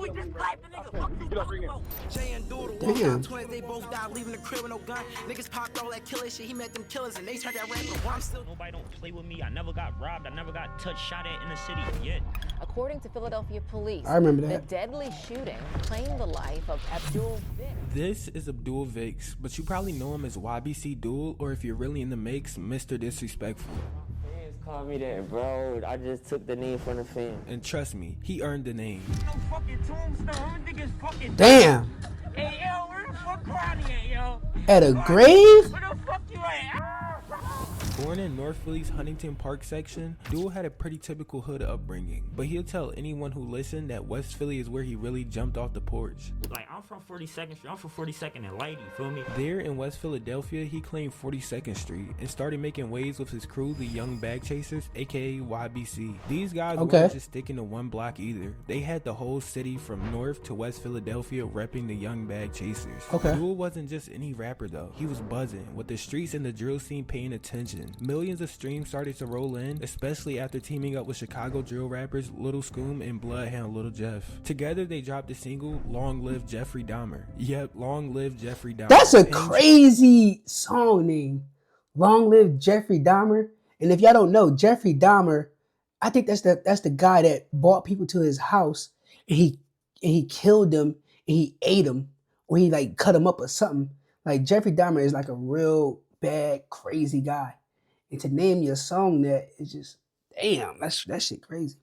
we just clapped the nigga. Fuck you talking about? Jay and Doodle walked out twins, they both died, leaving the crib with no gun. Niggas popped all that killer shit, he met them killers and they turned that rap into one. Still nobody don't play with me. I never got robbed. I never got touched, shot at in the city yet. According to Philadelphia police, I remember that. the deadly shooting claimed the life of Abdul Vic. This is Abdul Vix, but you probably know him as YBC Duel, or if you're really in the mix, Mr. Disrespectful. Fans call me that, bro. I just took the name from the fans. And trust me, he earned the name. No fucking tombstone. Niggas fucking. Damn. Hey, yo, where the fuck Ronnie at, yo? At a grave? Where the fuck you at? Born in North Philly's Huntington Park section, Duel had a pretty typical hood upbringing, but he'll tell anyone who listened that West Philly is where he really jumped off the porch. Like, I'm from 42nd Street. I'm from 42nd and Light, you feel me? There in West Philadelphia, he claimed 42nd Street and started making waves with his crew, the Young Bag Chasers, aka YBC. These guys weren't just sticking to one block either. They had the whole city from North to West Philadelphia repping the Young Bag Chasers. Duel wasn't just any rapper though. He was buzzing, with the streets and the drill scene paying attention. Millions of streams started to roll in, especially after teaming up with Chicago drill rappers Little Scoom and Bloodhound Little Jeff. Together they dropped the single Long Live Jeffrey Dahmer. Yep, Long Live Jeffrey Dahmer. That's a crazy song name. Long Live Jeffrey Dahmer. And if y'all don't know, Jeffrey Dahmer, I think that's the guy that brought people to his house and he killed them and he ate them, or he like cut them up or something. Like Jeffrey Dahmer is like a real bad, crazy guy. And to name your song that is just, damn, that shit crazy.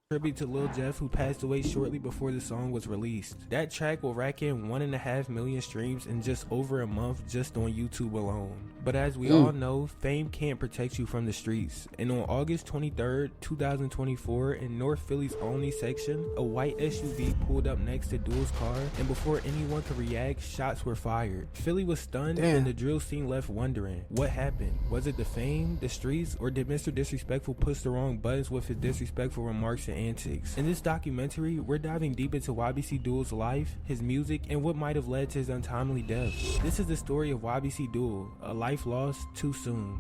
Tribute to Lil Jeff, who passed away shortly before the song was released. That track will rack in 1.5 million streams in just over a month just on YouTube alone. But as we all know, fame can't protect you from the streets. And on August 23rd, 2024, in North Philly's only section, a white SUV pulled up next to Duel's car, and before anyone could react, shots were fired. Philly was stunned, and the drill scene left wondering, what happened? Was it the fame, the streets, or did Mr. Disrespectful push the wrong buttons with his disrespectful remarks and antics? In this documentary, we're diving deep into YBC Duel's life, his music, and what might have led to his untimely death. This is the story of YBC Duel, a life lost too soon.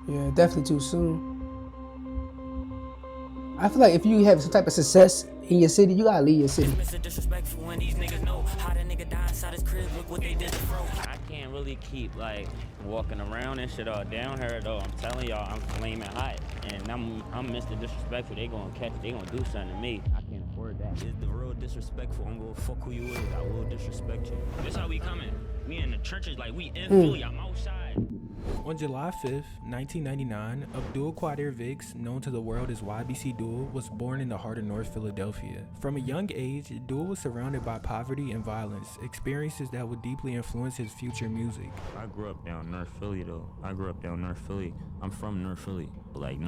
Yeah, definitely too soon. I feel like if you have some type of success in your city, you gotta leave your city. Mr. Disrespectful when these niggas know how that nigga died inside his crib. Look what they did to Fro. I can't really keep, like, walking around and shit all down here, though. I'm telling y'all, I'm flaming hot. And I'm Mr. Disrespectful. They gonna do something to me. I can't afford that. It's the real disrespectful. I'm gonna fuck who you is. I will disrespect you. This how we coming. We in the trenches, like, we in Philly. I'm outside. On July 5th, 1999, Abdul Qadir Vix, known to the world as YBC Duel, was born in the heart of North Philadelphia. From a young age, Duel was surrounded by poverty and violence, experiences that would deeply influence his future music. I grew up down North Philly, though. North Philly. I'm from North Philly. Like,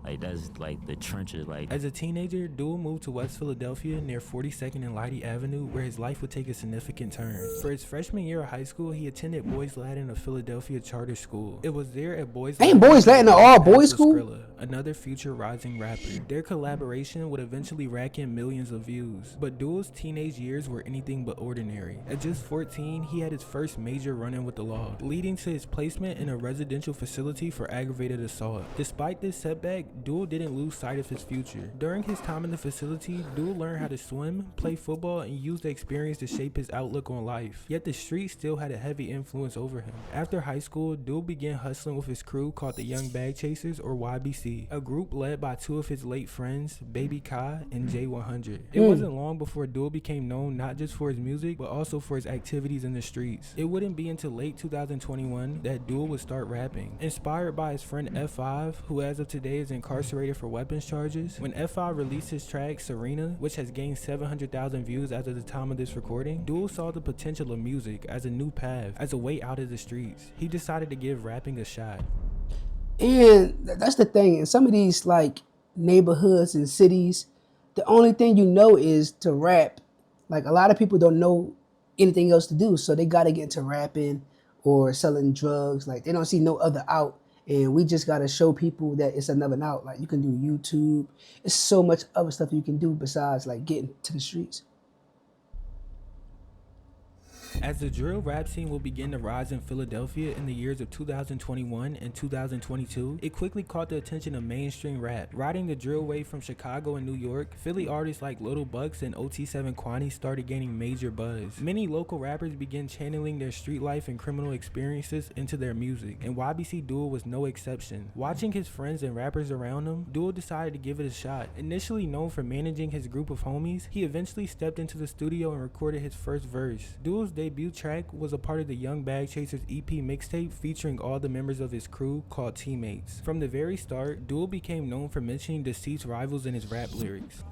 like, that's like the trenches. Like, as a teenager, Duel moved to West Philadelphia near 42nd and Leidy Avenue, where his life would take a significant turn. For his freshman year of high school, he attended Boys Latin of Philadelphia Charter School. It was there at Boys Latin. Ain't Boys Latin an all boys school? Skrilla, another future rising rapper. Their collaboration would eventually rack in millions of views. But Duel's teenage years were anything but ordinary. At just 14, he had his first major run-in with the law, leading to his placement in a residential facility for aggravated assault. Despite this setback, Duel didn't lose sight of his future. During his time in the facility, Duel learned how to swim, play football, and use the experience to shape his outlook on life. Yet the streets still had a heavy influence over him. After high school, Duel began hustling with his crew called the Young Bag Chasers, or YBC, a group led by two of his late friends, Baby Kai and J100. It wasn't long before Duel became known not just for his music, but also for his activities in the streets. It wouldn't be until late 2021 that Duel would start rapping. Inspired by his friend F5, who as of today is incarcerated for weapons charges, when F5 released his track Serena, which has gained 700,000 views as of the time of this recording, Duel saw the potential of music as a new path, as a way out of the streets. He decided to give rapping a shot. And that's the thing, in some of these like neighborhoods and cities, the only thing you know is to rap. Like a lot of people don't know anything else to do, so they gotta get into rapping or selling drugs. Like they don't see no other out. And we just got to show people that it's another out. Like you can do YouTube. There's so much other stuff you can do besides like getting to the streets. As the drill rap scene will begin to rise in Philadelphia in the years of 2021 and 2022, it quickly caught the attention of mainstream rap. Riding the drill wave from Chicago and New York, Philly artists like Little Bucks and OT7 Kwani started gaining major buzz. Many local rappers began channeling their street life and criminal experiences into their music, and YBC Duel was no exception. Watching his friends and rappers around him, Duel decided to give it a shot. Initially known for managing his group of homies, he eventually stepped into the studio and recorded his first verse. Duel's debut track was a part of the Young Bag Chasers EP mixtape featuring all the members of his crew called Teammates. From the very start, Duel became known for mentioning deceased rivals in his rap lyrics.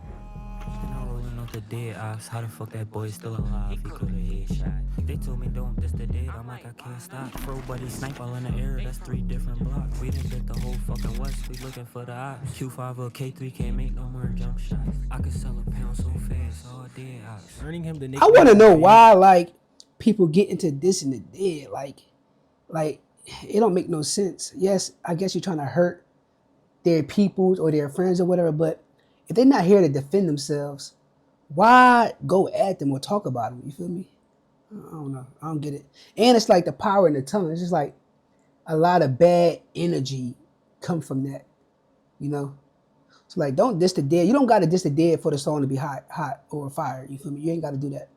Rolling off the dead ops, how the fuck that boy still alive? He could've headshot. They told me don't diss the dead, I'm like I can't stop. Throw buddy snipe all in the air, that's 3 different blocks. We done bit the whole fucking west, we looking for the ops. Q5 or K3 can't make no more jump shots. I could sell a pound so fast, all dead ops. Earning him the I nickname. want to know why, like, people get into this and the dead. Like, it don't make no sense. Yes, I guess you're trying to hurt their peoples or their friends or whatever, but if they're not here to defend themselves, why go at them or talk about them? You feel me? I don't know. I don't get it. And it's like the power in the tongue. It's just like a lot of bad energy come from that, you know? So like, don't diss the dead. You don't got to diss the dead for the song to be hot or fire. You feel me? You ain't got to do that.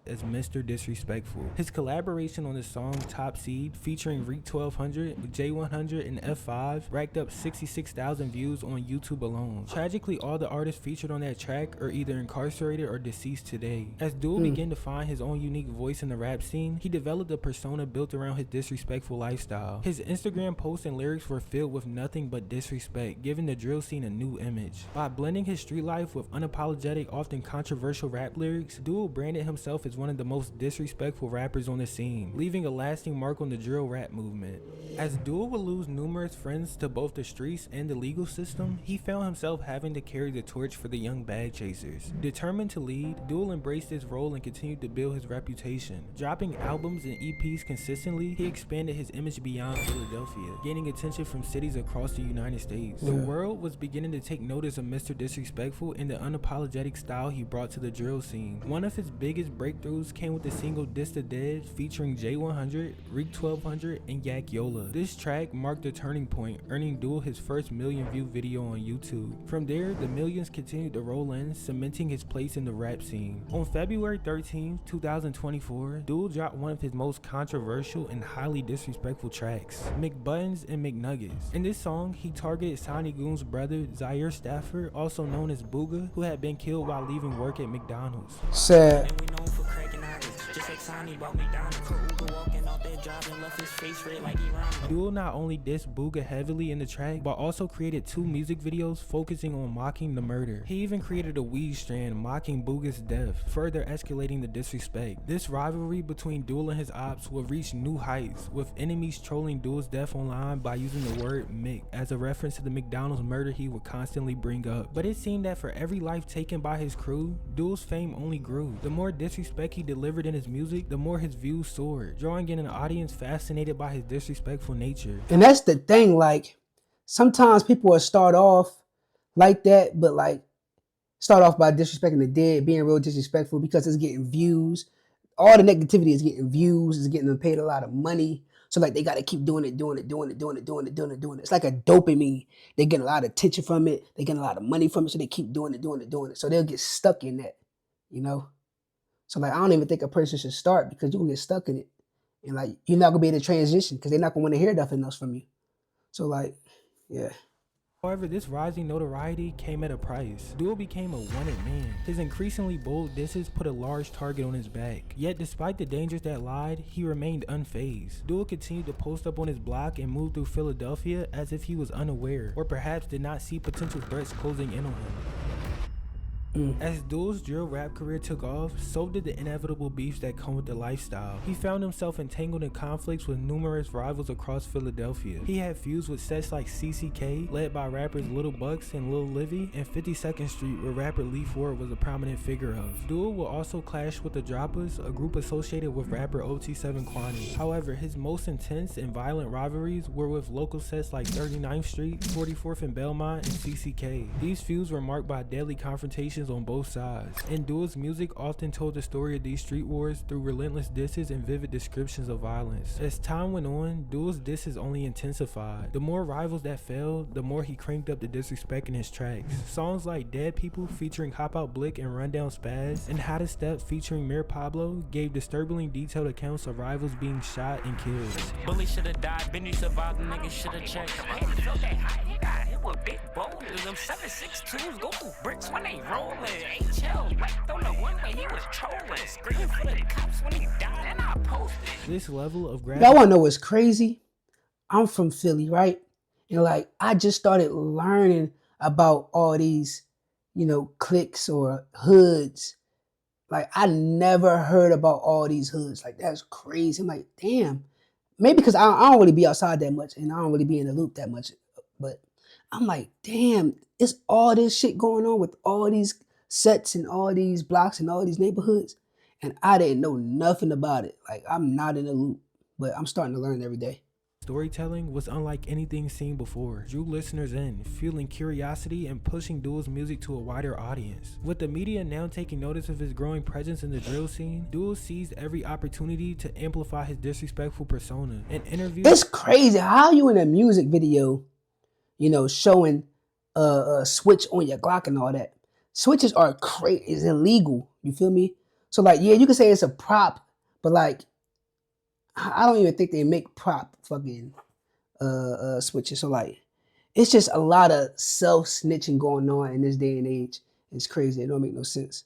As Mr. Disrespectful. His collaboration on the song Top Seed featuring Reek 1200, J100, and F5 racked up 66,000 views on YouTube alone. Tragically, all the artists featured on that track are either incarcerated or deceased today. As Duel began to find his own unique voice in the rap scene, he developed a persona built around his disrespectful lifestyle. His Instagram posts and lyrics were filled with nothing but disrespect, giving the drill scene a new image. By blending his street life with unapologetic, often controversial rap lyrics, Duel branded himself as one of the most disrespectful rappers on the scene, leaving a lasting mark on the drill rap movement. As Duel would lose numerous friends to both the streets and the legal system, he found himself having to carry the torch for the Young Bag Chasers. Determined to lead, Duel embraced his role and continued to build his reputation. Dropping albums and EPs consistently, he expanded his image beyond Philadelphia, gaining attention from cities across the United States. The world was beginning to take notice of Mr. Disrespectful and the unapologetic style he brought to the drill scene. One of his biggest breakthroughs came with the single Diss the Dead featuring J100, Reek 1200, and Yak Yola. This track marked a turning point, earning Duel his first million-view video on YouTube. From there, the millions continued to roll in, cementing his place in the rap scene. On February 13, 2024, Duel dropped one of his most controversial and highly disrespectful tracks, McButtons and McNuggets. In this song, he targeted Sonny Goon's brother, Zaire Stafford, also known as Booga, who had been killed while leaving work at McDonald's. Sad. And we known for cracking eyes, just like Sonny bought McDonald's. Uber walking out that job and left his face red like he rhymed. Duel not only dissed Booga heavily in the track, but also created 2 music videos focusing on mocking the murder. He even created a weed strand mocking Booga's death, further escalating the disrespect. This rivalry between Duel and his ops would reach new heights, with enemies trolling Duel's death online by using the word Mick as a reference to the McDonald's murder he would constantly bring up. But it seemed that for every life taken by his crew, Duel's fame only grew. The more disrespect he delivered in his music, the more his views soared, drawing in an audience fascinated by his disrespectful nature. And that's the thing, like, sometimes people will start off like that, but like start off by disrespecting the dead, being real disrespectful because it's getting views. All the negativity is getting views, is getting them paid a lot of money. So like they gotta keep doing it. It's like a dopamine. They get a lot of attention from it, they get a lot of money from it, so they keep doing it. So they'll get stuck in that, you know? So like I don't even think a person should start because you're gonna get stuck in it. And like you're not gonna be able to transition because they're not gonna want to hear nothing else from you. So like, yeah. However, this rising notoriety came at a price. Duel became a wanted man. His increasingly bold disses put a large target on his back. Yet despite the dangers that lied, he remained unfazed. Duel continued to post up on his block and move through Philadelphia as if he was unaware, or perhaps did not see potential threats closing in on him. As Duel's drill rap career took off, so did the inevitable beefs that come with the lifestyle. He found himself entangled in conflicts with numerous rivals across Philadelphia. He had feuds with sets like CCK, led by rappers Little Bucks and Lil Livy, and 52nd Street, where rapper Lee Ford was a prominent figure of. Duel will also clash with the Droppers, a group associated with rapper OT7 Kwani. However, his most intense and violent rivalries were with local sets like 39th Street, 44th and Belmont, and CCK. These feuds were marked by deadly confrontations situations on both sides, and Duel's music often told the story of these street wars through relentless disses and vivid descriptions of violence. As time went on, Duel's disses only intensified. The more rivals that fell, the more he cranked up the disrespect in his tracks. Songs like Dead People featuring Hop Out Blick and Rundown Spaz, and How to Step featuring Mayor Pablo gave disturbingly detailed accounts of rivals being shot and killed. Bully shoulda died, Benny survived, the nigga shoulda checked. I ain't felt that high, he got hit with big boulders. Them 7.62s go through bricks when they rollin'. HL wrecked on the one way he was trolling. Screaming for the cops when he died, and I posted. This level of Y'all wanna know what's crazy? I'm from Philly, right? And like, I just started learning about all these, you know, cliques or hoods. Like, I never heard about all these hoods. Like, that's crazy. I'm like, damn. Maybe because I don't really be outside that much and I don't really be in the loop that much. But I'm like, damn, it's all this shit going on with all these sets and all these blocks and all these neighborhoods. And I didn't know nothing about it. Like, I'm not in the loop, but I'm starting to learn every day. Storytelling was unlike anything seen before, drew listeners in, fueling curiosity and pushing Duel's music to a wider audience. With the media now taking notice of his growing presence in the drill scene, Duel seized every opportunity to amplify his disrespectful persona. In interviews, It's crazy how you in a music video, you know, showing a switch on your Glock and all that. Switches are crazy, it's illegal. You feel me? So like, yeah, you can say it's a prop, but like, I don't even think they make prop fucking switches. So like, it's just a lot of self-snitching going on in this day and age. It's crazy. It don't make no sense.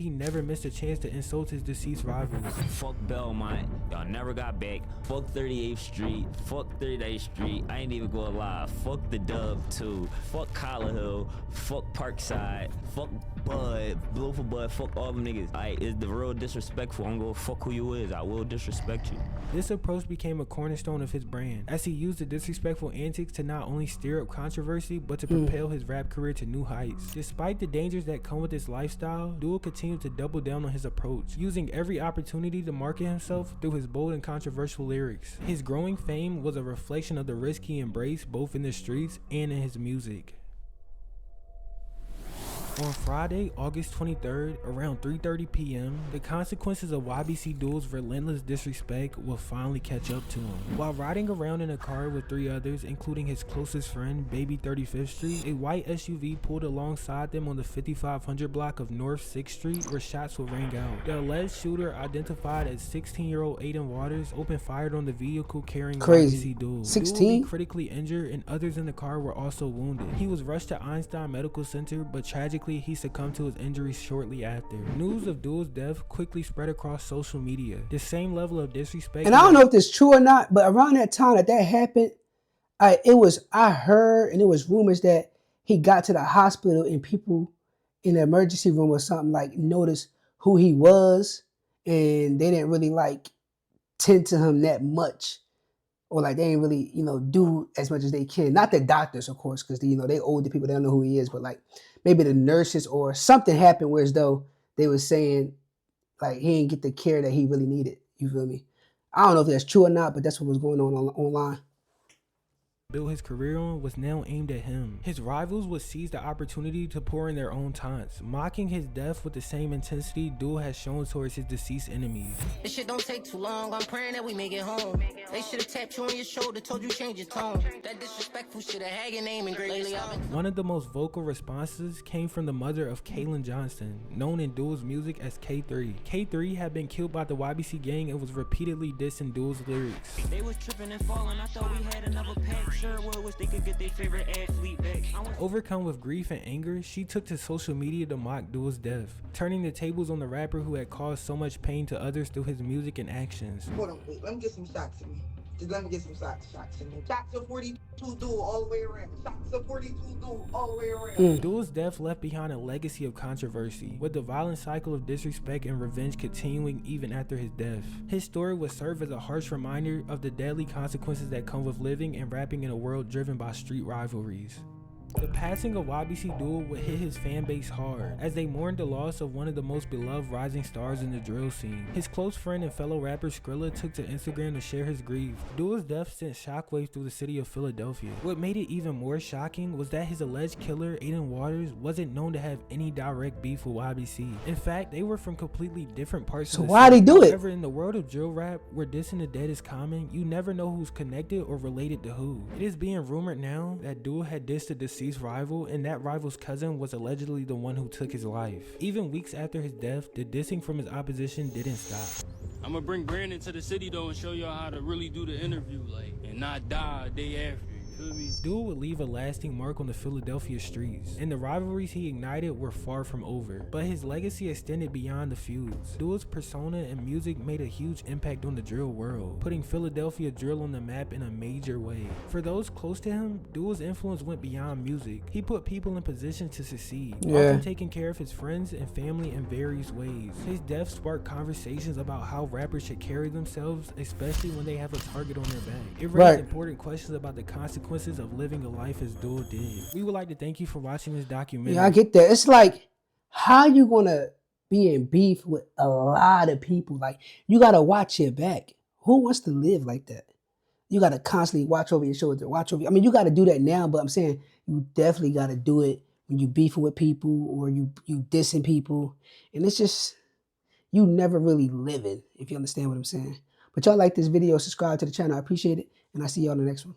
he never missed a chance to insult his deceased rivals. Fuck Belmont, y'all never got back. Fuck 38th Street, fuck 38th Street. I ain't even gonna lie. Fuck the Dub too. Fuck Collar Hill, fuck Parkside, fuck Bud, Blue for Bud, fuck all them niggas. Is the real disrespectful. I'm gonna fuck who you is. I will disrespect you. This approach became a cornerstone of his brand, as he used the disrespectful antics to not only stir up controversy, but to propel his rap career to new heights. Despite the dangers that come with this lifestyle, Duel continued to double down on his approach, using every opportunity to market himself through his bold and controversial lyrics. His growing fame was a reflection of the risk he embraced both in the streets and in his music. On Friday, August 23rd, around 3:30 p.m., the consequences of YBC Duel's relentless disrespect will finally catch up to him. While riding around in a car with 3 others, including his closest friend, Baby 35th Street, a white SUV pulled alongside them on the 5500 block of North 6th Street, where shots will ring out. The alleged shooter, identified as 16-year-old Aiden Waters, opened fire on the vehicle carrying YBC Duel. 16? Duel critically injured, and others in the car were also wounded. He was rushed to Einstein Medical Center, but tragically, he succumbed to his injuries shortly after. News of Duel's death quickly spread across social media. The same level of disrespect. And I don't know if this is true or not, but around that time that happened, I heard and it was rumors that he got to the hospital and people in the emergency room or something like noticed who he was, and they didn't really like tend to him that much. Or like they ain't really, do as much as they can. Not the doctors, of course, because they older people, they don't know who he is, but like maybe the nurses or something happened where as though they were saying like he didn't get the care that he really needed. You feel me? I don't know if that's true or not, but that's what was going on online. Built his career on was now aimed at him. His rivals would seize the opportunity to pour in their own taunts, mocking his death with the same intensity Duel has shown towards his deceased enemies. This shit don't take too long, I'm praying that we make it home. They should've tapped you on your shoulder, told you change your tone. That disrespectful shit, I had your name engraved. One of the most vocal responses came from the mother of Kaylin Johnson, known in Duel's music as K3. K3 had been killed by the YBC gang and was repeatedly dissing Duel's lyrics. They was tripping and falling, I thought we had another pack. Sure wish they could get their favorite athlete back. Overcome with grief and anger, she took to social media to mock Duel's death, turning the tables on the rapper who had caused so much pain to others through his music and actions. Hold on, wait, let me get some shots in me. Just let me get some shots in me. Shots of 42 Duel all the way around. Shots of 42 Duel all the way around. Duel's death left behind a legacy of controversy, with the violent cycle of disrespect and revenge continuing even after his death. His story would serve as a harsh reminder of the deadly consequences that come with living and rapping in a world driven by street rivalries. The passing of YBC Duel would hit his fan base hard, as they mourned the loss of one of the most beloved rising stars in the drill scene. His close friend and fellow rapper Skrilla took to Instagram to share his grief. Duel's death sent shockwaves through the city of Philadelphia. What made it even more shocking was that his alleged killer, Aiden Waters, wasn't known to have any direct beef with YBC. In fact, they were from completely different parts of the city. So why'd he do it? However, in the world of drill rap, where dissing the dead is common, you never know who's connected or related to who. It is being rumored now that Duel had dissed a deceased rival, and that rival's cousin was allegedly the one who took his life. Even weeks after his death, the dissing from his opposition didn't stop. I'm gonna bring Brandon to the city though and show y'all how to really do the interview, like, and not die a day after. Feel me? Duel would leave a lasting mark on the Philadelphia streets, and the rivalries he ignited were far from over. But his legacy extended beyond the feuds. Duel's persona and music made a huge impact on the drill world, putting Philadelphia drill on the map in a major way. For those close to him, Duel's influence went beyond music. He put people in position to succeed, often taking care of his friends and family in various ways. His death sparked conversations about how rappers should carry themselves, especially when they have a target on their back. It raised important questions about the consequences of living a life as Duel did. We would like to thank you for watching this documentary. Yeah, I get that. It's like, how you gonna be in beef with a lot of people? Like, you gotta watch your back. Who wants to live like that? You gotta constantly watch over your shoulder, watch over. I mean, you gotta do that now, but I'm saying you definitely gotta do it when you beefing with people or you dissing people, and it's just you never really living, if you understand what I'm saying. But y'all like this video, subscribe to the channel. I appreciate it, and I'll see y'all in the next one.